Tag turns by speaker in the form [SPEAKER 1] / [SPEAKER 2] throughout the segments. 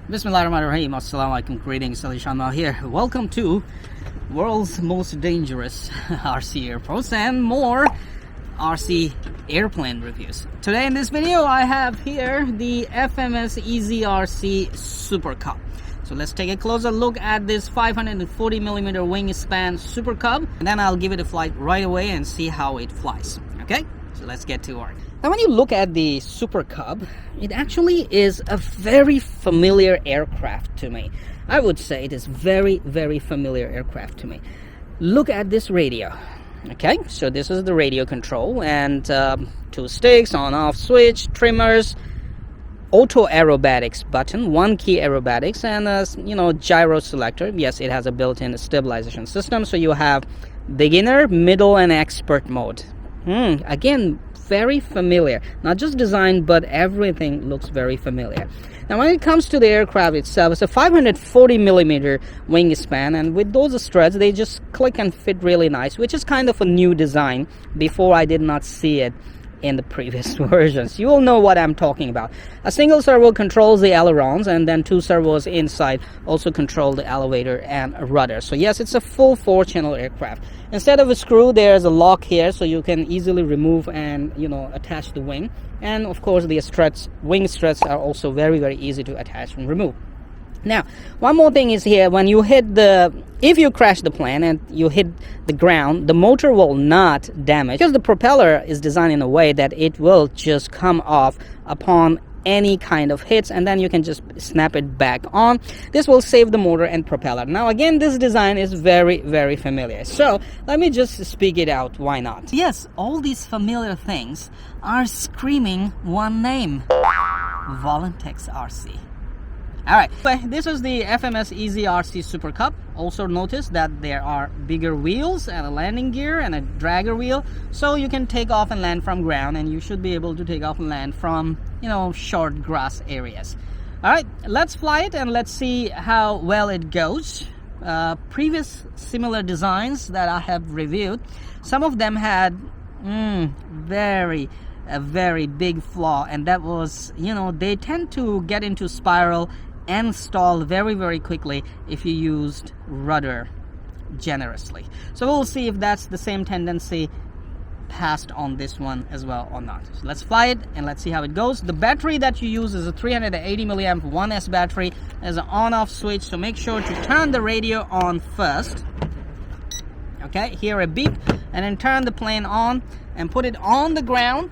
[SPEAKER 1] Bismillahirrahmanirrahim. Assalamualaikum. Greetings. Alishanmao here. Welcome to world's most dangerous RC airports and more RC airplane reviews. Today in this video I have here the FMS EZRC Super Cub. So let's take a closer look at this 540mm wingspan Super Cub, and then I'll give it a flight right away and see how it flies. Okay, so let's get to work. Now when you look at the Super Cub, it actually is a very familiar aircraft to me. I would say it is very familiar aircraft to me. Look at this radio. Okay, so this is the radio control, and two sticks, on off switch, trimmers, auto aerobatics button, one key aerobatics, and a gyro selector. Yes, it has a built-in stabilization system, so you have beginner, middle, and expert mode. Again, very familiar. Not just design, but everything looks very familiar. Now when it comes to the aircraft itself, it's a 540mm wingspan, and with those struts they just click and fit really nice, which is kind of a new design. Before, I did not see it in the previous versions. You will know what I'm talking about. A single servo controls the ailerons, and then two servos inside also control the elevator and rudder. So yes, it's a full 4-channel aircraft. Instead of a screw, there's a lock here, so you can easily remove and attach the wing. And of course the struts, wing struts, are also very easy to attach and remove. Now, one more thing is here, when you hit if you crash the plane and you hit the ground, the motor will not damage, because the propeller is designed in a way that it will just come off upon any kind of hits, and then you can just snap it back on. This will save the motor and propeller. Now again, this design is very familiar, so let me just speak it out. Why not? Yes, all these familiar things are screaming one name: VolantexRc. Alright, this is the FMS EZRC Super Cub. Also notice that there are bigger wheels and a landing gear and a dragger wheel, so you can take off and land from ground, and you should be able to take off and land from short grass areas. Alright, let's fly it and let's see how well it goes. Previous similar designs that I have reviewed, some of them had a very big flaw, and that was they tend to get into spiral and stall very quickly if you used rudder generously. So we'll see if that's the same tendency passed on this one as well or not. So let's fly it and let's see how it goes. The battery that you use is a 380 milliamp 1S battery. There's an on-off switch, so make sure to turn the radio on first. Okay, hear a beep, and then turn the plane on and put it on the ground.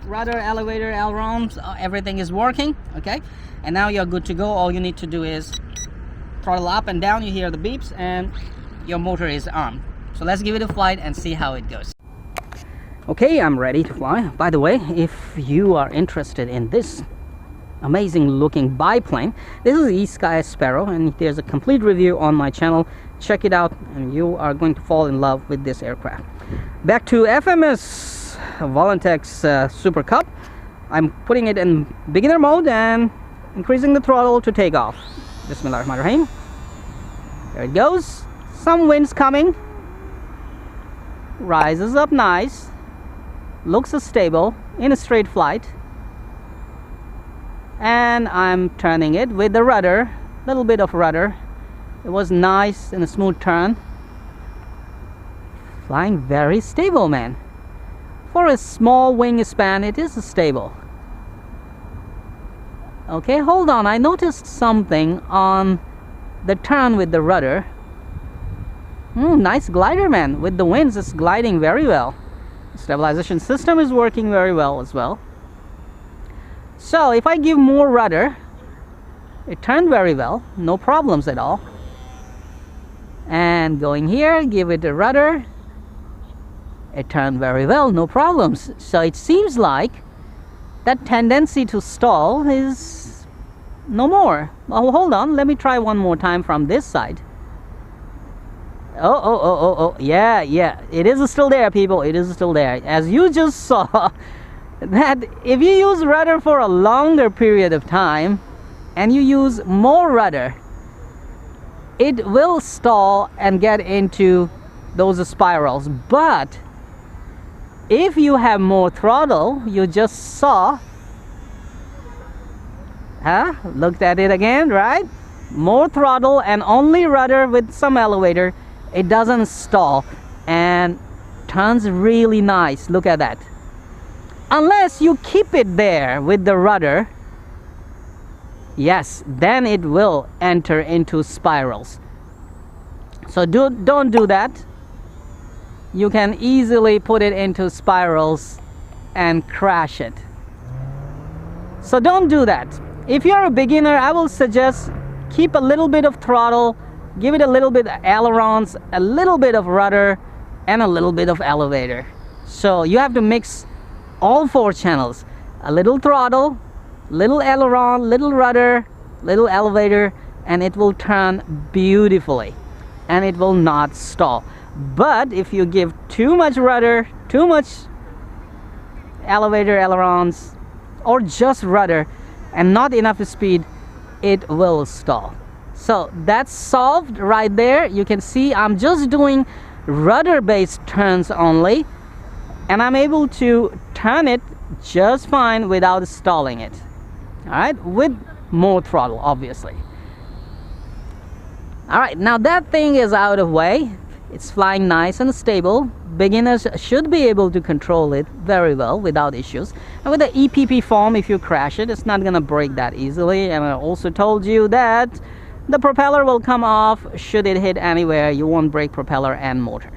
[SPEAKER 1] Rudder, elevator, ailerons, everything is working. Okay, and now you're good to go. All you need to do is throttle up and down. You hear the beeps and your motor is on. So let's give it a flight and see how it goes. Okay, I'm ready to fly. By the way, if you are interested in this amazing looking biplane, this is the Sky Sparrow, and there's a complete review on my channel. Check it out and you are going to fall in love with this aircraft. Back to FMS Volantex Super Cub. I'm putting it in beginner mode and increasing the throttle to take off. Bismillahirrahmanirrahim. There it goes. Some wind's coming. Rises up nice. Looks stable in a straight flight. And I'm turning it with the rudder, little bit of rudder. It was nice and a smooth turn. Flying very stable, man. For a small wingspan, it is stable. Okay, hold on. I noticed something on the turn with the rudder. Nice glider, man. With the winds, it's gliding very well. Stabilization system is working very well as well. So if I give more rudder, it turned very well, no problems at all. And going here, give it a rudder, it turned very well, no problems. So it seems like that tendency to stall is no more. Oh, hold on, let me try one more time from this side. Oh, yeah, it is still there, people. It is still there. As you just saw, that if you use rudder for a longer period of time and you use more rudder, it will stall and get into those spirals. But if you have more throttle, you just saw Huh? Looked at it again, right? More throttle and only rudder with some elevator. It doesn't stall and turns really nice. Look at that. Unless you keep it there with the rudder, yes, then it will enter into spirals. So don't do that. You can easily put it into spirals and crash it. So don't do that. If you're a beginner, I will suggest keep a little bit of throttle, give it a little bit of ailerons, a little bit of rudder, and a little bit of elevator. So you have to mix all 4 channels. A little throttle, little aileron, little rudder, little elevator, and it will turn beautifully and it will not stall. But if you give too much rudder, too much elevator, ailerons, or just rudder and not enough speed, it will stall. So that's solved right there. You can see I'm just doing rudder based turns only, and I'm able to turn it just fine without stalling it. All right, with more throttle, obviously. All right, now that thing is out of way. It's flying nice and stable. Beginners should be able to control it very well without issues. And with the EPP form, if you crash it, it's not gonna break that easily. And I also told you that the propeller will come off should it hit anywhere. You won't break propeller and motor.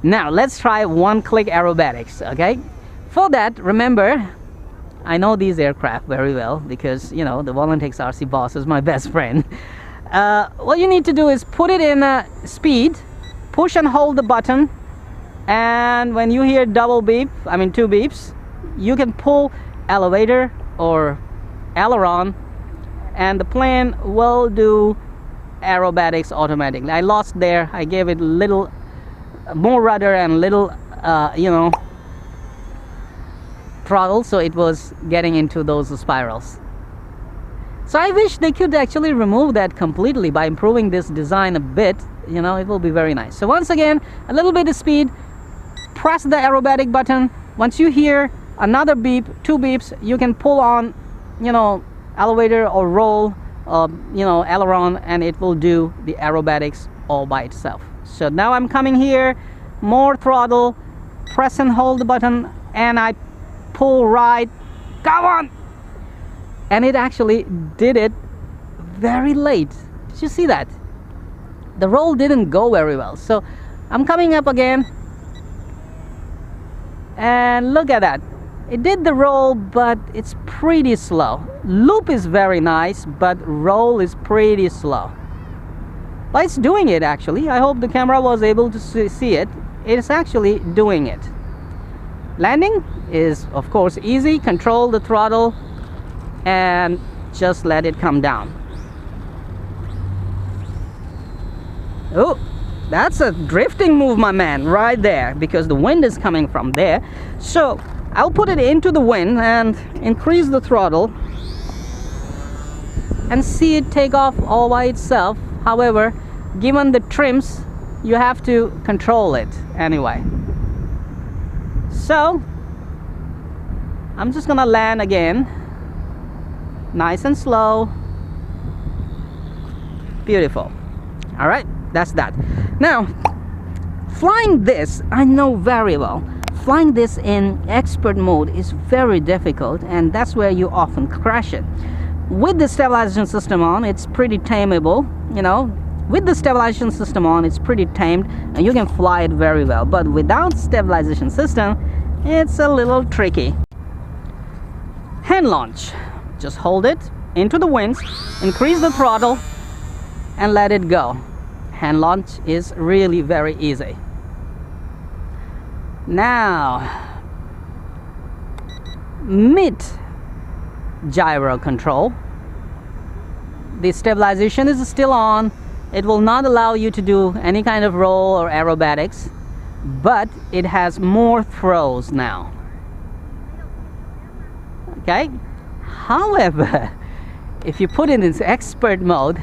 [SPEAKER 1] Now let's try one-click aerobatics, okay? For that, remember, I know these aircraft very well because, you know, the VolantexRc boss is my best friend. What you need to do is put it in speed, push and hold the button, and when you hear double beep, I mean 2 beeps, you can pull elevator or aileron and the plane will do aerobatics automatically. I lost there. I gave it little more rudder and little you know, throttle, so it was getting into those spirals. So I wish they could actually remove that completely by improving this design a bit. You know, it will be very nice. So once again, a little bit of speed, press the aerobatic button. Once you hear another beep, 2 beeps, you can pull on, you know, elevator or roll, you know, aileron, and it will do the aerobatics all by itself. So now I'm coming here, more throttle, press and hold the button, and I pull right. Come on! And it actually did it very late. Did you see that? The roll didn't go very well. So I'm coming up again, and look at that. It did the roll, but it's pretty slow. Loop is very nice, but roll is pretty slow. But it's doing it actually. I hope the camera was able to see it. It's actually doing it. Landing is of course easy. Control the throttle and just let it come down. Oh, that's a drifting move, my man, right there, because the wind is coming from there. So I'll put it into the wind and increase the throttle and see it take off all by itself. However, given the trims, you have to control it anyway. So I'm just gonna land again, nice and slow. Beautiful. All right, that's that. Now flying this, I know very well, flying this in expert mode is very difficult, and that's where you often crash it. With the stabilization system on, it's pretty tameable. You know, with the stabilization system on, it's pretty tamed and you can fly it very well. But without stabilization system, it's a little tricky. Hand launch. Just hold it into the winds, increase the throttle, and let it go. Hand launch is really very easy. Now, mid gyro control. The stabilization is still on. It will not allow you to do any kind of roll or aerobatics, but it has more throws now. Okay? However, if you put it in expert mode,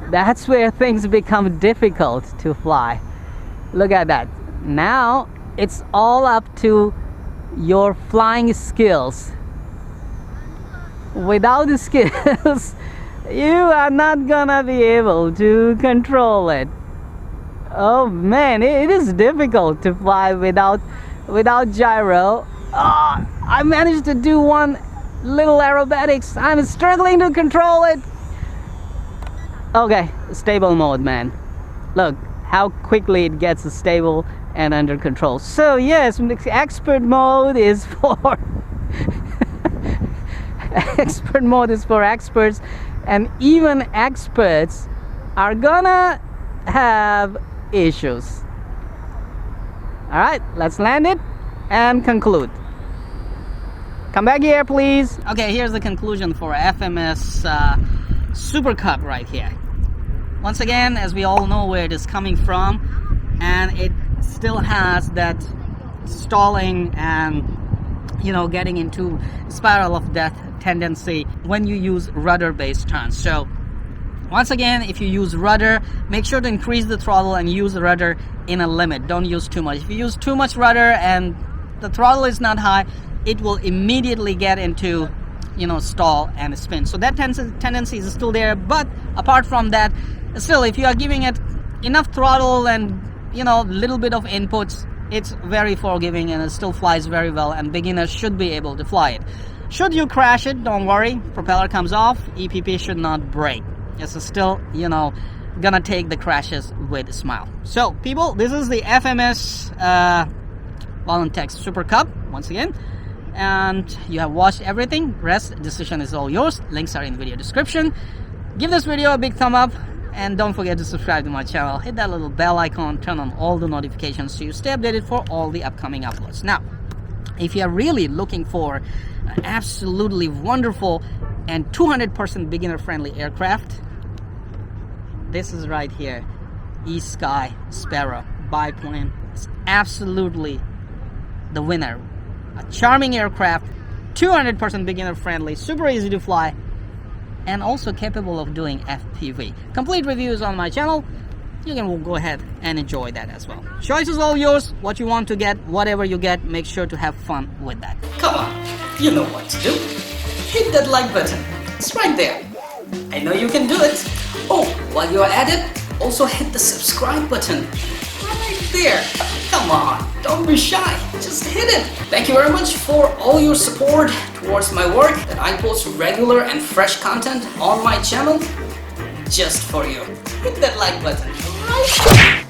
[SPEAKER 1] that's where things become difficult to fly. Look at that. Now it's all up to your flying skills. without the skills, you are not gonna be able to control it. Oh man, it is difficult to fly without gyro. I managed to do one little aerobatics. I'm struggling to control it. Okay, stable mode, man. Look how quickly it gets stable and under control. So yes, expert mode is for expert mode is for experts, and even experts are gonna have issues. All right, let's land it and conclude. Come back here, please. Okay, here's the conclusion for FMS Super Cup right here. Once again, as we all know where it is coming from, and it still has that stalling and, you know, getting into spiral of death tendency when you use rudder based turns. So once again, if you use rudder, make sure to increase the throttle and use the rudder in a limit. Don't use too much. If you use too much rudder and the throttle is not high, it will immediately get into, you know, stall and spin. So that tendency is still there. But apart from that, still, if you are giving it enough throttle and, you know, little bit of inputs, it's very forgiving and it still flies very well, and beginners should be able to fly it. Should you crash it, don't worry, propeller comes off, EPP should not break. It's still, you know, gonna take the crashes with a smile. So people, this is the FMS Volantex Super Cup once again, and you have watched everything. Rest decision is all yours. Links are in video description. Give this video a big thumb up, and don't forget to subscribe to my channel. Hit that little bell icon, turn on all the notifications so you stay updated for all the upcoming uploads. Now, if you are really looking for an absolutely wonderful and 200% beginner friendly aircraft, this is right here. E-Sky Sparrow biplane. It's absolutely the winner. A charming aircraft, 200% beginner friendly, super easy to fly, and also capable of doing FPV. Complete reviews on my channel. You can go ahead and enjoy that as well. Choice is all yours. What you want to get, whatever you get, make sure to have fun with that. Come on, you know what to do. Hit that like button. It's right there. I know you can do it. Oh, while you're at it, also hit the subscribe button. Right there. Come on, don't be shy. Just hit it. Thank you very much for all your support towards my work, that I post regular and fresh content on my channel just for you. Hit that like button right there.